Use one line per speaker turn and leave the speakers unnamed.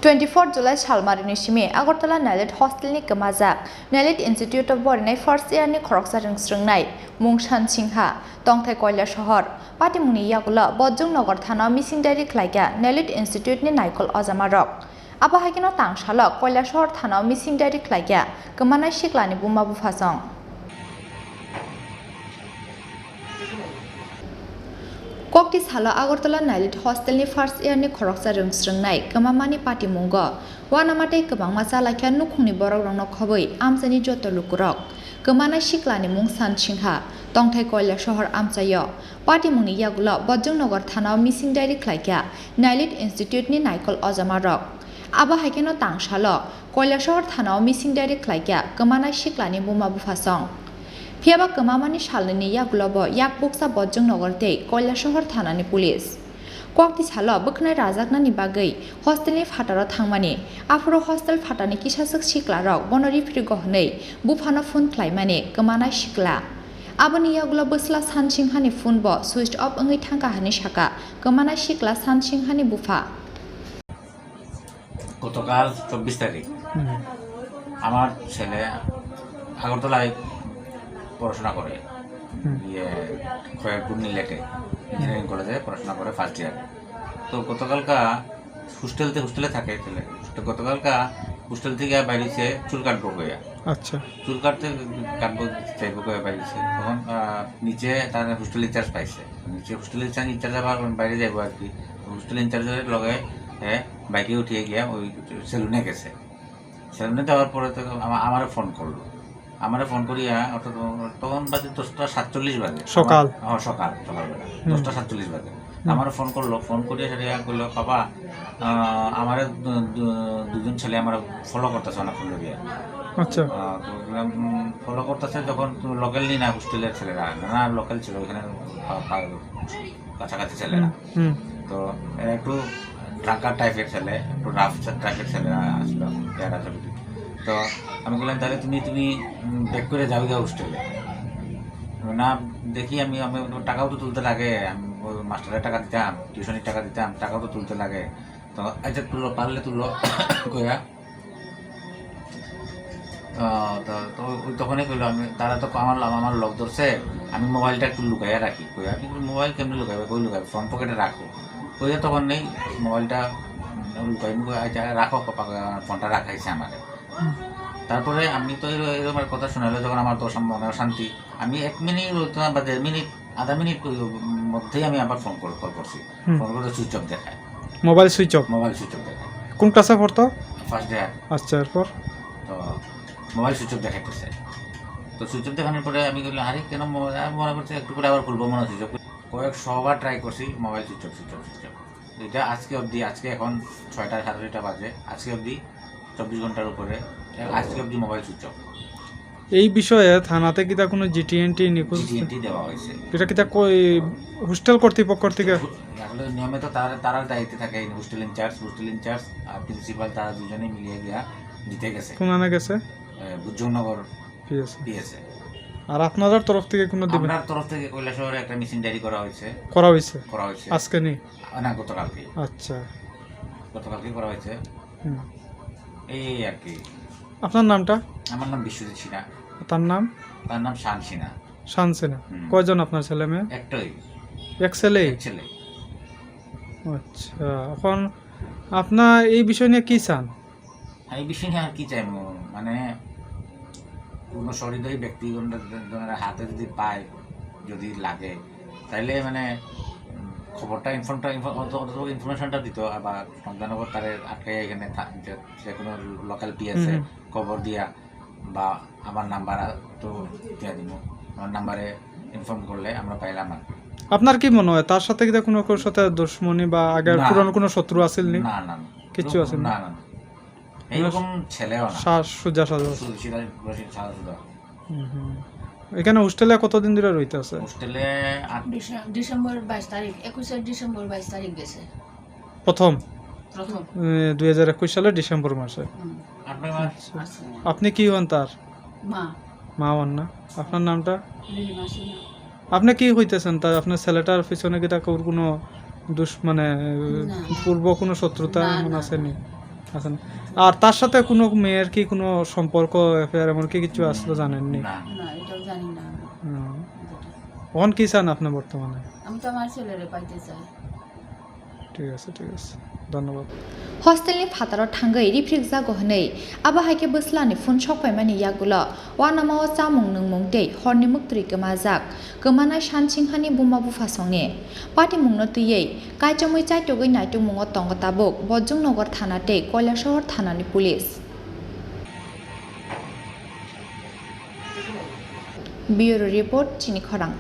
24 July Salmarini Simi Agartala NIELIT Hostelni Kwmajak NIELIT Institute of Yearni First Yearni Khorngswrwngnai Mungshan Singha Tongthai Koila Shahar Patimuni Yagula Bojjungnai Thana Missing Diary Klaiga NIELIT Institute ni Naikol Azamarok Abahakino Tangshala Koila Shahar Thana Missing Diary Klaiga Kemana Shiklani Buma Bufasong Kokti Sala Agartala NIELIT Hostelni First Yearni Khorngswrwngnai Kemamani Patimungo Wanamate Kebang Masala Kyan Nukuni Borogrong Khoboi Amsani Joto Lukurok Kemana Shiklani Mungshan Singha Tongthai Koila Shahar Amsayo Patimuni Yagula Bojjungnai Thana Missing Diary Klaiga NIELIT Institute ni Naikol Azamarok Abahakino Tangshala Koila Shahar Thana Missing Diary Klaiga Kemana Shiklani Buma Bufasong Piaba Kemamani Shalini Yagulobo Yak Buksa Bojjungnai Te Koila Shahar Thanani Police Kokti Sala Buknai Rajaknani Bagai Hostelni Fatara Thangmani Afro Hostel Fatani Kisasuk Shiklarok Bonori Frigohnei Bufana Fun Klaimani Kemana Shikla Abani Yagula Busla Sansinghani Funbo switched off Ungi Tangahani Shaka Kemana Shikla Sansinghani Bufa
গতকাল 24 তারিখ আমার ছেলে আগরতলায় পড়াশোনা করে Khayerpur নিলেটে engineering কলেজে পড়াশোনা করে ফার্স্ট ইয়ারে তো গতকালকা হোস্টেলে থাকে ছেলে গতকালকা হোস্টেল থেকে বাইরেছে চুল কাটবো গিয়া আচ্ছা চুল কাটবো চাইবো গিয়া বাইরেছে তখন নিচে তার হোস্টেল ইনচার্জ পাইছে নিচে হোস্টেল ইনচার্জ আবার বাইরে যাইবো আর কি হোস্টেল ইনচার্জের লগে বাইকে উঠিয়ে গিয়া ওই সেলুনে গেছে সেলুনে যাওয়ার পরে তো আমারে ফোন করলো আমারে ফোন করিয়া অর্থাৎ তখন বাজে 10:47 বাজে সকালবেলা 10:47 বাজে আমারে ফোন করলো ফোন করিয়া সেটা বললো বাবা আমারে দুজন ছেলে আমার ফলো করতেছে অনেকক্ষণ ধরে আচ্ছা ফলো করতেছে যখন লোকাল নি না হোস্টেলের ছেলেরা না লোকাল ছিল ওখানে কাছাকাছি ছেলেরা তো একটু ড্রাঙ্কার টাইপের ছেলে একটু রাফ টাইপের ছেলেরা আসলো তো আমি বললাম তাহলে তুমি ব্যাক করে যাবে গা হোস্টেলে না দেখি আমি টাকাও তো তুলতে লাগে আমি মাস্টারের টাকা দিতাম টিউশনের টাকা দিতাম টাকাও তো তুলতে লাগে তো আচ্ছা পারলে তুললো কইয়া তো ওই তখনই কইলো আমি তারা তো আমার লক ধরছে আমি মোবাইলটা একটু লুকাইয়া রাখি কইয়া কিন্তু মোবাইল কেমনি লুকাইবে কই লুকাবে ফ্রন্ট পকেটে রাখো কইয়া তখন নেই মোবাইলটা লুকাই রাখো ফোনটা রাখাইছে আমারে তারপরে আমি তো এরকম কথা শোনালো যখন আমার তো মনে শান্তি আমি 1 মিনিট বা 1.5 মিনিট আধা মিনিট মধ্যেই আমি আবার ফোন করছি ফোন করে সুইচ অফ দেখায় মোবাইল সুইচ অফ দেখায়
কোন ক্লাসে পড়তো
ফার্স্ট ইয়ার
আচ্ছা এরপর
তো মোবাইল সুইচ অফ দেখাইতেছে তো সুইচ অফ দেখানোর পরে আমি বললাম আরে কেন মনে করছি একটু করে আবার খুলবো মনে সুইচ অফ কয়েকশোবার ট্রাই করছি মোবাইল সুইচ অফ এটা আজকে অবধি আজকে এখন 6টা 6:30 বাজে আজকে অবধি 24 ঘন্টার উপরে আজকে অবধি মোবাইল সুইচ অফ
এই বিষয়ে থানাতে কি তা কোনো জিটিএনটি নিখোঁজ
দেওয়া হয়েছে
এটা কি তা হোস্টেল কর্তৃপক্ষ থেকে
আসলে নিয়মিত তারা দায়িত্বে থাকে হোস্টেল ইনচার্জ আর প্রিন্সিপাল তারা দুজনেই মিলিয়ে গিয়া দিতে গেছে
কোনানে গেছে
বুদ্ধনগর পিএসএ
আর আপনাদের তরফ থেকে কোনো দিবেন
আপনার তরফ থেকে কৈলাসহরে একটা মিসিং ডায়েরি করা হয়েছে আজকে নেই না গতকালকে
আচ্ছা
গতকালকে করা হয়েছে এই আর কি
আপনার নামটা
আমার নাম বিশ্বজিৎ সিনহা
তার নাম
শান সিনহা
কয়জন আপনার ছেলে মেয়ে
একটাই
এক ছেলে আচ্ছা এখন আপনার এই বিষয় নিয়ে কি চান
এই বিষয় নিয়ে আর কি চাই মানে কোনো সহৃদয়ী ব্যক্তি হাতে যদি পায় যদি লাগে তাইলে মানে খবরটা ইনফরমেশনটা দিত আবার সন্তানগর তারে আটকে এখানে যে কোনো লোকাল পিএসএ খবর দিয়া বা আমার নাম্বার তো দিয়া দিব আমার নাম্বারে ইনফর্ম করলে আমরা পাইলাম আর
আপনার কি মনে হয় তার সাথে কি কোনো সাথে দুশমনি বা আগের পুরনো কোনো শত্রু আছিল নি
না
কিছু আছে
না এইরকম ছেলেও না
সুজা এখানে হোস্টেলে কতদিন ধরে রইতে আছে
হোস্টেলে
ডিসেম্বর 22 তারিখ 21 ডিসেম্বর 22 তারিখ গেছে
প্রথম 2021 সালের ডিসেম্বর মাসে আপনি কি হন তার মা হন না আপনার নামটা আপনি কি হইতেছেন তা আপনার ছেলেটার পিছনে কি তার কোনো মানে পূর্ব কোনো শত্রুতা মনে আছে নি আচ্ছা আর তার সাথে কোনো মেয়ের কি কোনো সম্পর্ক অ্যাফেয়ার এমন কি কিছু আসলে জানেননি
না
না এটাও জানি না
এখন কি চান আপনি বর্তমানে
আমি তো আমার ছেলেরে পাইতে চাই
ঠিক আছে ধন্যবাদ
हस्टेलनि फाताराव थांगै रिफ्रिक जागो हनै आबा हाइके बोस्लानि फुन सकपाइमानि यागुला वानामाव चामुं नोंमुं दै हरनि मुक्तरि गोमाजाक गोमानाय सानसिंहानि बुमा बुफासंनि पार्टी मुंनो तुयै काइचमुइ चाइटगै नाइटु मुंग तंग ताबुक बज्जुं नगर थाना दै কৈলাসহর थानानि पुलिस ब्यूरो रिपोर्ट चिनी खरां।